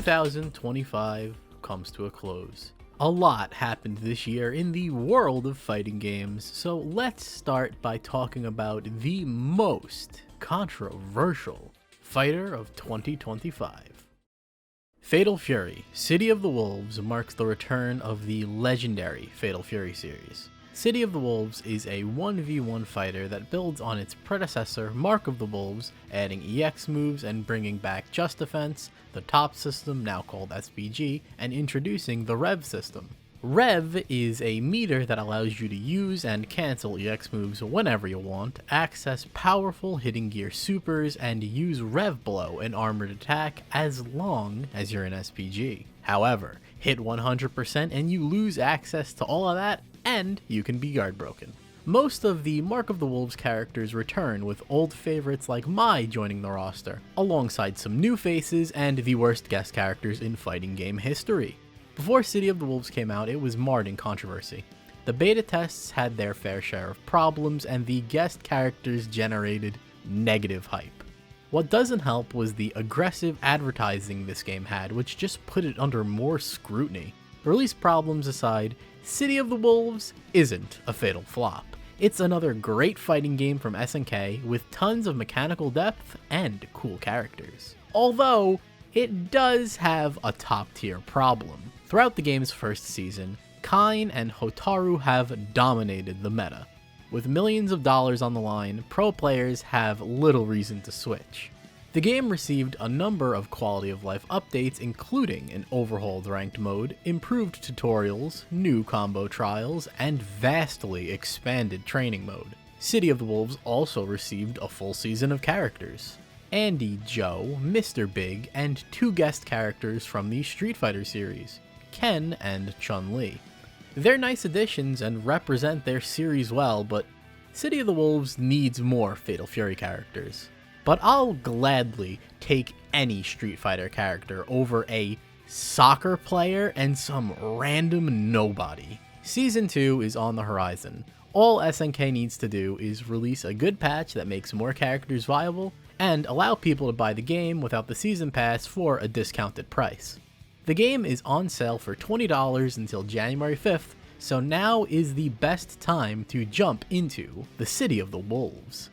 2025 comes to a close. A lot happened this year in the world of fighting games, so let's start by talking about the most controversial fighter of 2025. Fatal Fury: City of the Wolves marks the return of the legendary Fatal Fury series. City of the Wolves is a 1v1 fighter that builds on its predecessor Mark of the Wolves, adding EX moves and bringing back Just Defense, the top system now called SPG, and introducing the REV system. REV is a meter that allows you to use and cancel EX moves whenever you want, access powerful hitting gear supers, and use REV Blow, an armored attack, as long as you're in SPG. However, hit 100% and you lose access to all of that, and you can be guard broken. Most of the Mark of the Wolves characters return, with old favorites like Mai joining the roster, alongside some new faces and the worst guest characters in fighting game history. Before City of the Wolves came out, it was marred in controversy. The beta tests had their fair share of problems, and the guest characters generated negative hype. What doesn't help was the aggressive advertising this game had, which just put it under more scrutiny. Release problems aside, City of the Wolves isn't a fatal flop. It's another great fighting game from SNK with tons of mechanical depth and cool characters. Although, it does have a top tier problem. Throughout the game's first season, Kain and Hotaru have dominated the meta. With millions of dollars on the line, pro players have little reason to switch. The game received a number of quality of life updates, including an overhauled ranked mode, improved tutorials, new combo trials, and vastly expanded training mode. City of the Wolves also received a full season of characters: Andy, Joe, Mr. Big, and two guest characters from the Street Fighter series, Ken and Chun-Li. They're nice additions and represent their series well, but City of the Wolves needs more Fatal Fury characters. But I'll gladly take any Street Fighter character over a soccer player and some random nobody. Season 2 is on the horizon. All SNK needs to do is release a good patch that makes more characters viable, and allow people to buy the game without the season pass for a discounted price. The game is on sale for $20 until January 5th, so now is the best time to jump into the City of the Wolves.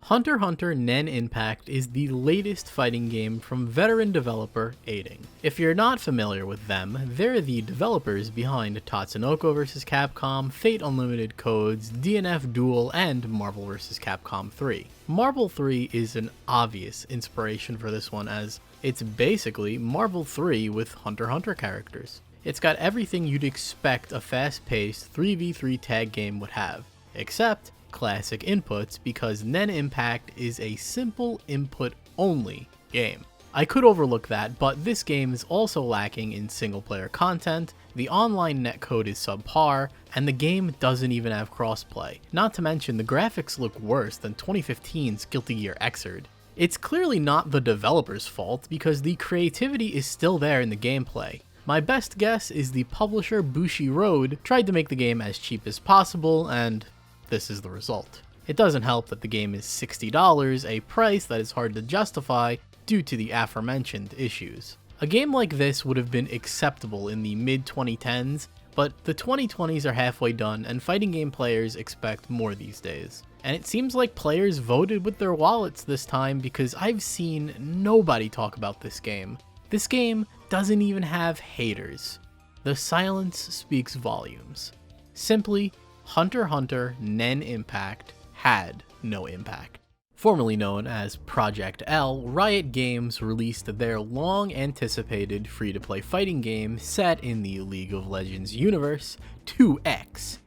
HunterxHunter Nen Impact is the latest fighting game from veteran developer Aiding. If you're not familiar with them, they're the developers behind Tatsunoko vs. Capcom, Fate Unlimited Codes, DNF Duel, and Marvel vs. Capcom 3. Marvel 3 is an obvious inspiration for this one, as it's basically Marvel 3 with HunterxHunter characters. It's got everything you'd expect a fast-paced 3v3 tag game would have, except classic inputs, because Nen Impact is a simple input-only game. I could overlook that, but this game is also lacking in single-player content, the online netcode is subpar, and the game doesn't even have crossplay. Not to mention, the graphics look worse than 2015's Guilty Gear Xrd. It's clearly not the developer's fault, because the creativity is still there in the gameplay. My best guess is the publisher Bushiroad tried to make the game as cheap as possible, and this is the result. It doesn't help that the game is $60, a price that is hard to justify due to the aforementioned issues. A game like this would have been acceptable in the mid-2010s, but the 2020s are halfway done and fighting game players expect more these days. And it seems like players voted with their wallets this time, because I've seen nobody talk about this game. This game doesn't even have haters. The silence speaks volumes. Simply, HunterxHunter Nen Impact had no impact. Formerly known as Project L, Riot Games released their long-anticipated free-to-play fighting game set in the League of Legends universe, 2XKO.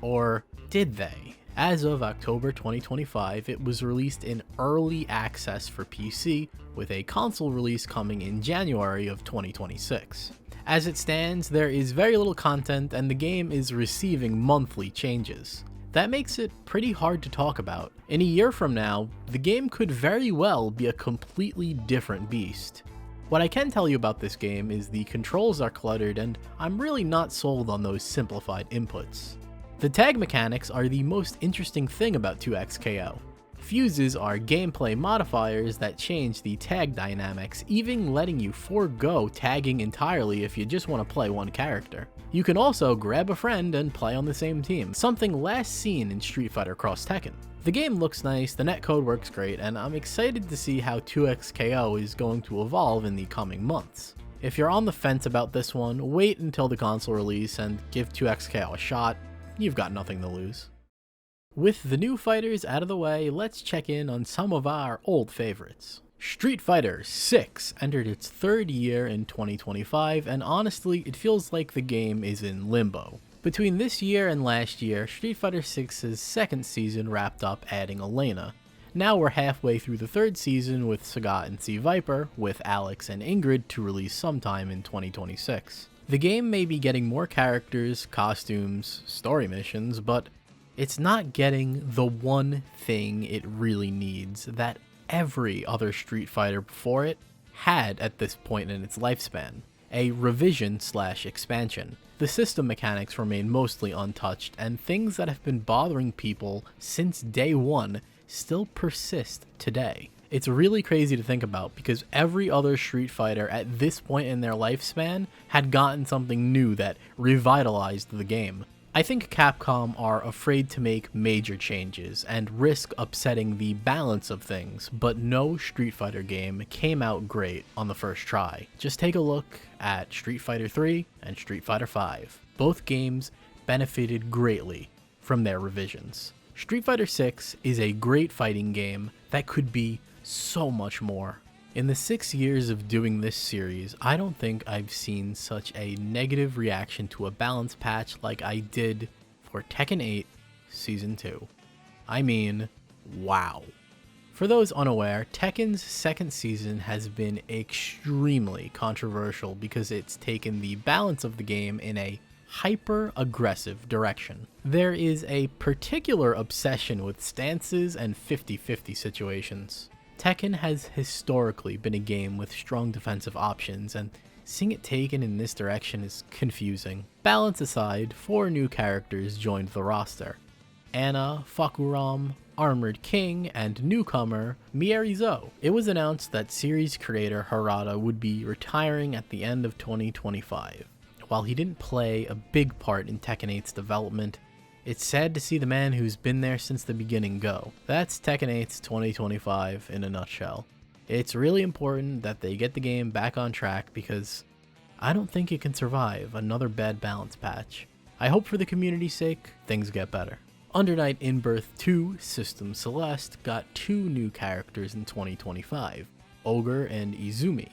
Or did they? As of October 2025, it was released in early access for PC, with a console release coming in January of 2026. As it stands, there is very little content and the game is receiving monthly changes. That makes it pretty hard to talk about. In a year from now, the game could very well be a completely different beast. What I can tell you about this game is the controls are cluttered, and I'm really not sold on those simplified inputs. The tag mechanics are the most interesting thing about 2XKO. Fuses are gameplay modifiers that change the tag dynamics, even letting you forego tagging entirely if you just want to play one character. You can also grab a friend and play on the same team, something last seen in Street Fighter Cross Tekken. The game looks nice, the netcode works great, and I'm excited to see how 2XKO is going to evolve in the coming months. If you're on the fence about this one, wait until the console release and give 2XKO a shot. You've got nothing to lose. With the new fighters out of the way, let's check in on some of our old favorites. Street Fighter 6 entered its third year in 2025, and honestly, it feels like the game is in limbo. Between this year and last year, Street Fighter 6's second season wrapped up adding Elena. Now we're halfway through the third season with Sagat and C. Viper, with Alex and Ingrid to release sometime in 2026. The game may be getting more characters, costumes, story missions, but it's not getting the one thing it really needs that every other Street Fighter before it had at this point in its lifespan: a revision/expansion. The system mechanics remain mostly untouched, and things that have been bothering people since day one still persist today. It's really crazy to think about because every other Street Fighter at this point in their lifespan had gotten something new that revitalized the game. I think Capcom are afraid to make major changes and risk upsetting the balance of things, but no Street Fighter game came out great on the first try. Just take a look at Street Fighter 3 and Street Fighter 5. Both games benefited greatly from their revisions. Street Fighter 6 is a great fighting game that could be so much more. In the 6 years of doing this series, I don't think I've seen such a negative reaction to a balance patch like I did for Tekken 8 Season 2. I mean, wow. For those unaware, Tekken's second season has been extremely controversial because it's taken the balance of the game in a hyper-aggressive direction. There is a particular obsession with stances and 50-50 situations. Tekken has historically been a game with strong defensive options, and seeing it taken in this direction is confusing. Balance aside, 4 new characters joined the roster: Anna, Fakuram, Armored King, and newcomer Mierizo. It was announced that series creator Harada would be retiring at the end of 2025. While he didn't play a big part in Tekken 8's development, it's sad to see the man who's been there since the beginning go. That's Tekken 8's 2025 in a nutshell. It's really important that they get the game back on track because I don't think it can survive another bad balance patch. I hope for the community's sake, things get better. Under Night Inbirth 2 System Celeste got 2 new characters in 2025, Ogre and Izumi.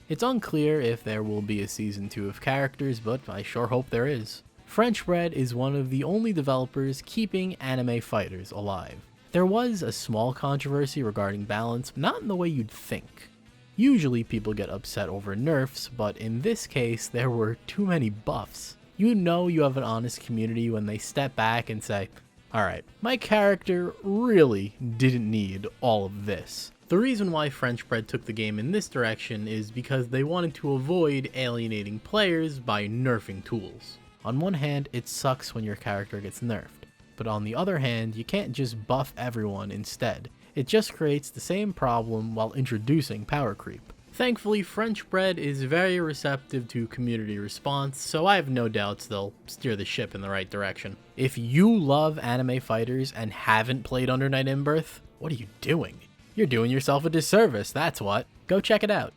It's unclear if there will be a Season 2 of characters, but I sure hope there is. French Bread is one of the only developers keeping anime fighters alive. There was a small controversy regarding balance, not in the way you'd think. Usually people get upset over nerfs, but in this case there were too many buffs. You know you have an honest community when they step back and say, alright, my character really didn't need all of this. The reason why French Bread took the game in this direction is because they wanted to avoid alienating players by nerfing tools. On one hand, it sucks when your character gets nerfed, but on the other hand, you can't just buff everyone instead. It just creates the same problem while introducing power creep. Thankfully, French Bread is very receptive to community response, so I have no doubts they'll steer the ship in the right direction. If you love anime fighters and haven't played Under Night Inbirth, what are you doing? You're doing yourself a disservice, that's what. Go check it out.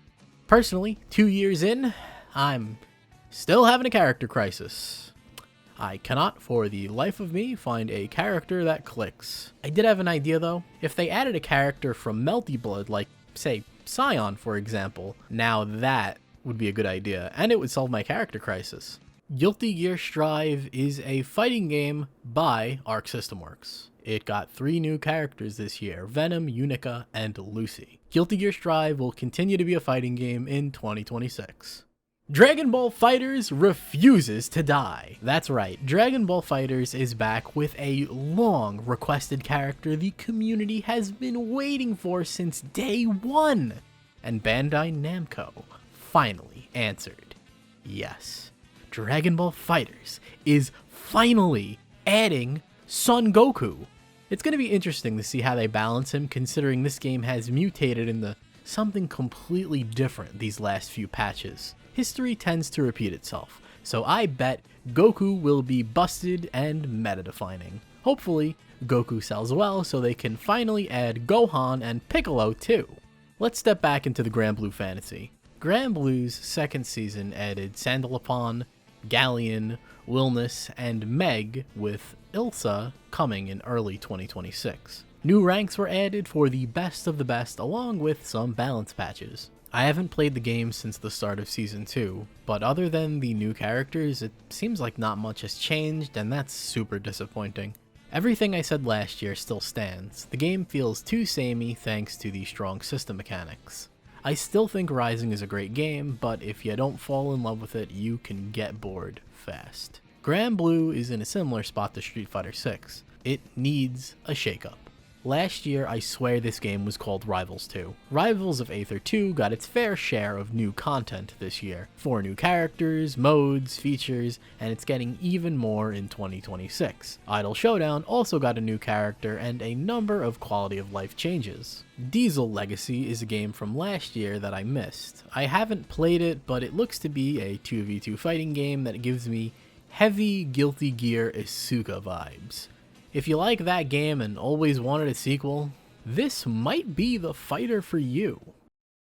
Personally, 2 years in, I'm still having a character crisis. I cannot for the life of me find a character that clicks. I did have an idea though. If they added a character from Melty Blood, like say Scion for example, now that would be a good idea, and it would solve my character crisis. Guilty Gear Strive is a fighting game by Arc System Works. It got 3 new characters this year: Venom, Unica, and Lucy. Guilty Gear Strive will continue to be a fighting game in 2026. Dragon Ball Fighterz refuses to die. That's right, Dragon Ball Fighterz is back with a long requested character the community has been waiting for since day one. And Bandai Namco finally answered. Yes, Dragon Ball Fighterz is finally adding Son Goku. It's going to be interesting to see how they balance him, considering this game has mutated into something completely different these last few patches. History tends to repeat itself, so I bet Goku will be busted and meta-defining. Hopefully, Goku sells well so they can finally add Gohan and Piccolo too. Let's step back into the Granblue fantasy. Granblue's second season added Sandalphon, Galleon, Wilness, and Meg, with Ilsa coming in early 2026. New ranks were added for the best of the best, along with some balance patches. I haven't played the game since the start of Season 2, but other than the new characters, it seems like not much has changed, and that's super disappointing. Everything I said last year still stands. The game feels too samey thanks to the strong system mechanics. I still think Rising is a great game, but if you don't fall in love with it, you can get bored fast. Granblue is in a similar spot to Street Fighter 6. It needs a shakeup. Last year, I swear this game was called Rivals 2. Rivals of Aether 2 got its fair share of new content this year. 4 new characters, modes, features, and it's getting even more in 2026. Idol Showdown also got a new character and a number of quality of life changes. Drzuul Legacy is a game from last year that I missed. I haven't played it, but it looks to be a 2v2 fighting game that gives me heavy Guilty Gear Isuka vibes. If you like that game and always wanted a sequel, this might be the fighter for you.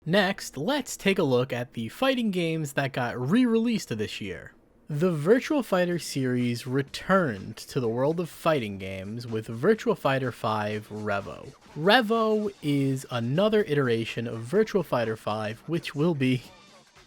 Next, let's take a look at the fighting games that got re-released this year. The Virtua Fighter series returned to the world of fighting games with Virtua Fighter 5 REVO. REVO is another iteration of Virtua Fighter 5, which will be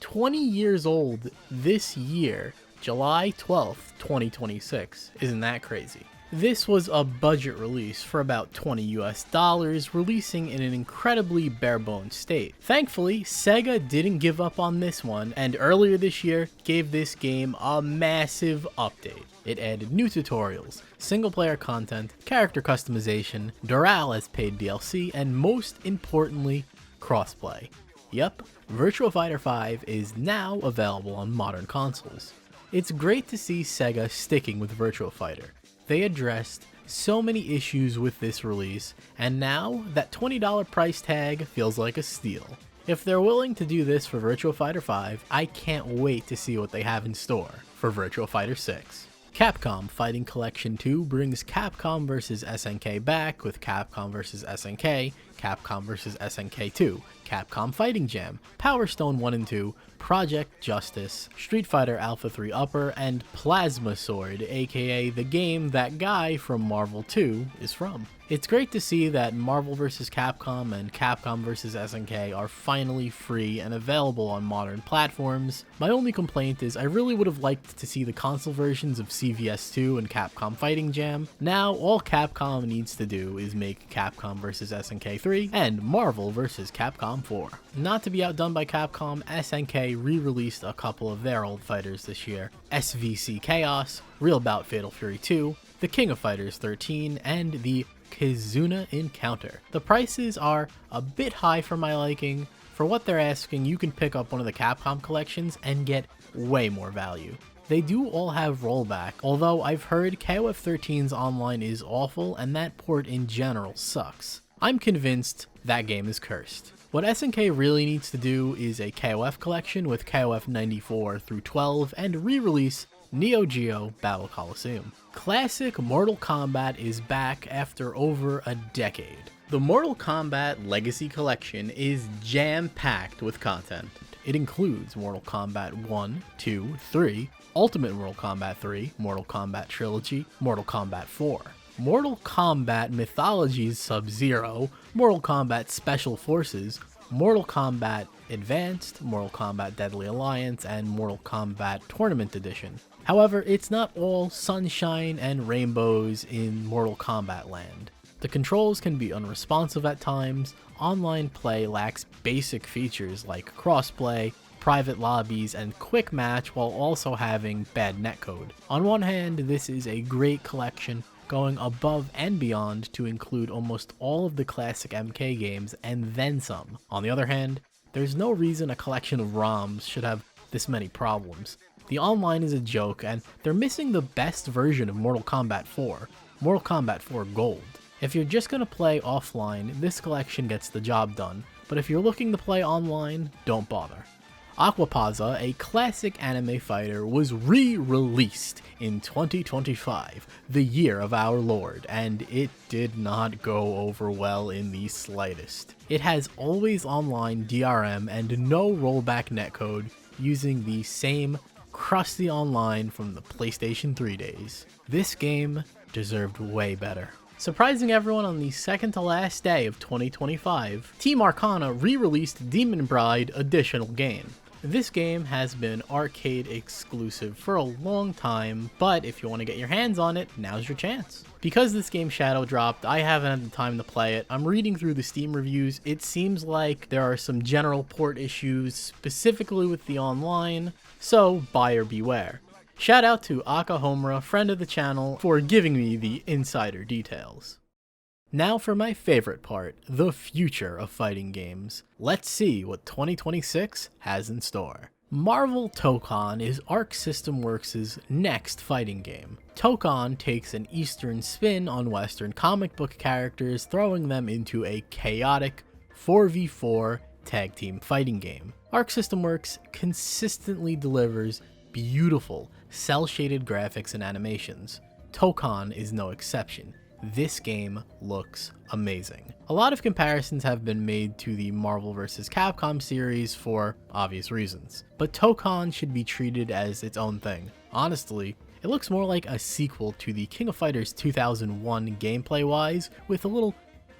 20 years old this year, July 12th, 2026. Isn't that crazy? This was a budget release for about $20 US, releasing in an incredibly bare-bones state. Thankfully, Sega didn't give up on this one, and earlier this year gave this game a massive update. It added new tutorials, single-player content, character customization, Drzuul as paid DLC, and most importantly, crossplay. Yep, Virtua Fighter 5 is now available on modern consoles. It's great to see Sega sticking with Virtua Fighter. They addressed so many issues with this release, and now that $20 price tag feels like a steal. If they're willing to do this for Virtua Fighter 5, I can't wait to see what they have in store for Virtua Fighter 6. Capcom Fighting Kollection 2 brings Capcom vs SNK back with Capcom vs SNK, Capcom vs SNK 2, Capcom Fighting Jam, Power Stone 1 and 2, Project Justice, Street Fighter Alpha 3 Upper, and Plasma Sword, aka the game that guy from Marvel 2 is from. It's great to see that Marvel vs. Capcom and Capcom vs. SNK are finally free and available on modern platforms. My only complaint is I really would have liked to see the console versions of CVS2 and Capcom Fighting Jam. Now all Capcom needs to do is make Capcom vs. SNK 3 and Marvel vs. Capcom 4. Not to be outdone by Capcom, SNK re-released a couple of their old fighters this year. SVC Chaos, Real Bout Fatal Fury 2, The King of Fighters 13, and the Kizuna Encounter. The prices are a bit high for my liking. For what they're asking, you can pick up one of the Capcom collections and get way more value. They do all have rollback, although I've heard KOF 13's online is awful and that port in general sucks. I'm convinced that game is cursed. What SNK really needs to do is a KOF collection with KOF 94 through 12 and re-release Neo Geo Battle Coliseum. Classic Mortal Kombat is back after over a decade. The Mortal Kombat Legacy Collection is jam-packed with content. It includes Mortal Kombat 1, 2, 3, Ultimate Mortal Kombat 3, Mortal Kombat Trilogy, Mortal Kombat 4, Mortal Kombat Mythologies Sub-Zero, Mortal Kombat Special Forces, Mortal Kombat Advanced, Mortal Kombat Deadly Alliance, and Mortal Kombat Tournament Edition. However, it's not all sunshine and rainbows in Mortal Kombat land. The controls can be unresponsive at times, online play lacks basic features like crossplay, private lobbies, and quick match while also having bad netcode. On one hand, this is a great collection going above and beyond to include almost all of the classic MK games and then some. On the other hand, there's no reason a collection of ROMs should have this many problems. The online is a joke, and they're missing the best version of Mortal Kombat 4, Mortal Kombat 4 Gold. If you're just gonna play offline, this collection gets the job done, but if you're looking to play online, don't bother. Aquapazza, a classic anime fighter, was re-released in 2025, the year of our Lord, and it did not go over well in the slightest. It has always online DRM and no rollback netcode, using the same crusty online from the PlayStation 3 days. This game deserved way better. Surprising everyone on the second to last day of 2025, Team Arcana re-released DemonBride Additional Game. This game has been arcade exclusive for a long time, but if you want to get your hands on it, now's your chance. Because this game shadow dropped, I haven't had the time to play it. I'm reading through the Steam reviews. It seems like there are some general port issues, specifically with the online, so buyer beware. Shout out to Akahomra, friend of the channel, for giving me the insider details. Now for my favorite part, the future of fighting games. Let's see what 2026 has in store. Marvel Tokon is Arc System Works' next fighting game. Tokon takes an Eastern spin on Western comic book characters, throwing them into a chaotic 4v4 tag team fighting game. Arc System Works consistently delivers beautiful, cel-shaded graphics and animations. Tokon is no exception. This game looks amazing. A lot of comparisons have been made to the Marvel vs. Capcom series for obvious reasons, but Tokon should be treated as its own thing. Honestly, it looks more like a sequel to the King of Fighters 2001 gameplay-wise, with a little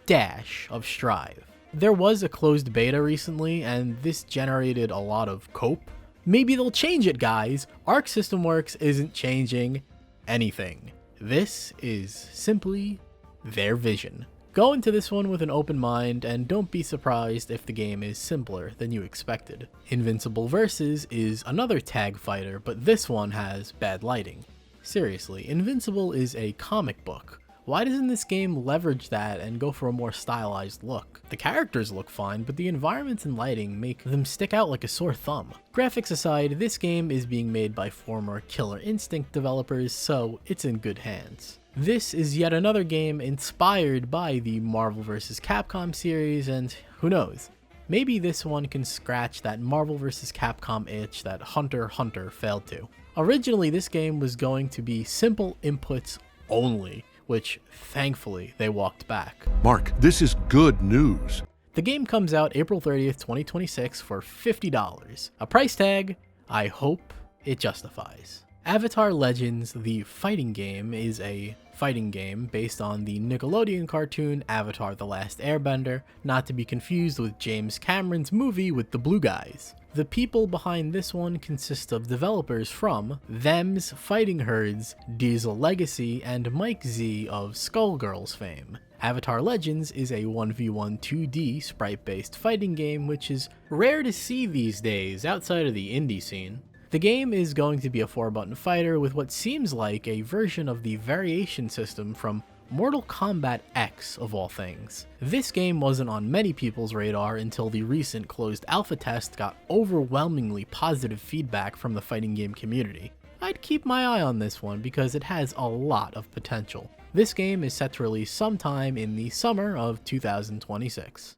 dash of strive. There was a closed beta recently, and this generated a lot of cope. Maybe they'll change it, guys. Arc System Works isn't changing anything. This is simply their vision. Go into this one with an open mind and don't be surprised if the game is simpler than you expected. Invincible Versus is another tag fighter, but this one has bad lighting. Seriously, Invincible is a comic book. Why doesn't this game leverage that and go for a more stylized look? The characters look fine, but the environments and lighting make them stick out like a sore thumb. Graphics aside, this game is being made by former Killer Instinct developers, so it's in good hands. This is yet another game inspired by the Marvel vs. Capcom series, and who knows, maybe this one can scratch that Marvel vs. Capcom itch that HunterxHunter failed to. Originally, this game was going to be simple inputs only, which thankfully they walked back. Mark, this is good news. The game comes out April 30th, 2026 for $50, a price tag I hope it justifies. Avatar Legends, the fighting game, is a fighting game based on the Nickelodeon cartoon Avatar: The Last Airbender, not to be confused with James Cameron's movie with the blue guys. The people behind this one consist of developers from Them's Fighting Herds, Diesel Legacy, and Mike Z of Skullgirls fame. Avatar Legends is a 1v1 2D sprite-based fighting game, which is rare to see these days outside of the indie scene. The game is going to be a 4-button fighter with what seems like a version of the variation system from Mortal Kombat X of all things. This game wasn't on many people's radar until the recent closed alpha test got overwhelmingly positive feedback from the fighting game community. I'd keep my eye on this one because it has a lot of potential. This game is set to release sometime in the summer of 2026.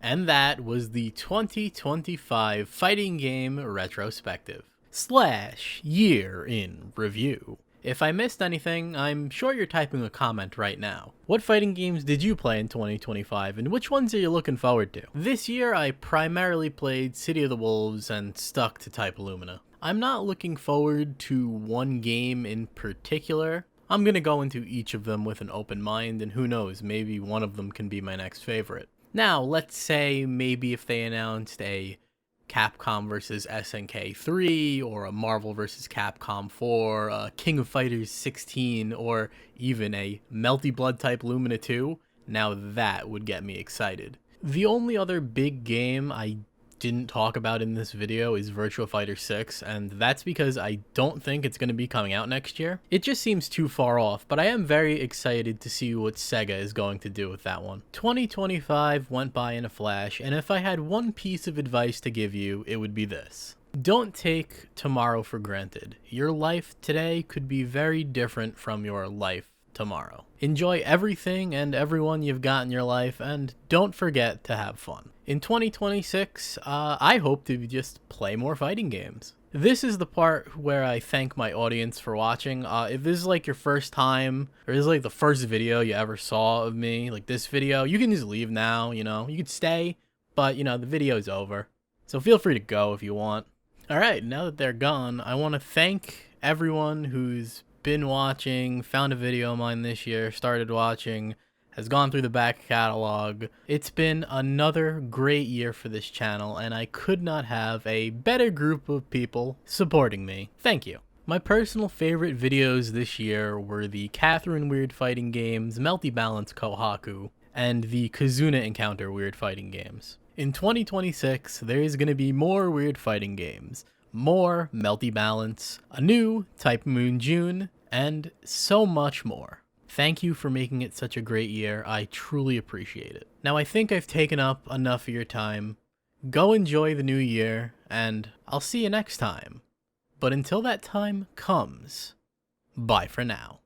And that was the 2025 Fighting Game Retrospective / Year in Review. If I missed anything, I'm sure you're typing a comment right now. What fighting games did you play in 2025, and which ones are you looking forward to? This year, I primarily played City of the Wolves and stuck to Type Illumina. I'm not looking forward to one game in particular. I'm gonna go into each of them with an open mind, and who knows, maybe one of them can be my next favorite. Now, let's say maybe if they announced a Capcom vs. SNK 3, or a Marvel vs. Capcom 4, a King of Fighters 16, or even a Melty Blood Type Lumina 2, now that would get me excited. The only other big game I didn't talk about in this video is Virtua Fighter 6, and that's because I don't think it's going to be coming out next year. It just seems too far off, but I am very excited to see what Sega is going to do with that one. 2025 went by in a flash, and if I had one piece of advice to give you, it would be this. Don't take tomorrow for granted. Your life today could be very different from your life tomorrow. Enjoy everything and everyone you've got in your life, and don't forget to have fun. In 2026, I hope to just play more fighting games. This is the part where I thank my audience for watching. If this is like your first time, or this is like the first video you ever saw of me, like this video, you can just leave now, you know. You could stay, but you know, the video's over. So feel free to go if you want. Alright, now that they're gone, I want to thank everyone who's been watching, found a video of mine this year, started watching, has gone through the back catalog. It's been another great year for this channel, and I could not have a better group of people supporting me. Thank you. My personal favorite videos this year were the Catherine Weird Fighting Games, Melty Balance Kohaku, and the Kazuna Encounter Weird Fighting Games. In 2026, there is going to be more weird fighting games, more Melty Balance, a new Type Moon June, and so much more. Thank you for making it such a great year. I truly appreciate it. Now I think I've taken up enough of your time. Go enjoy the new year, and I'll see you next time. But until that time comes, bye for now.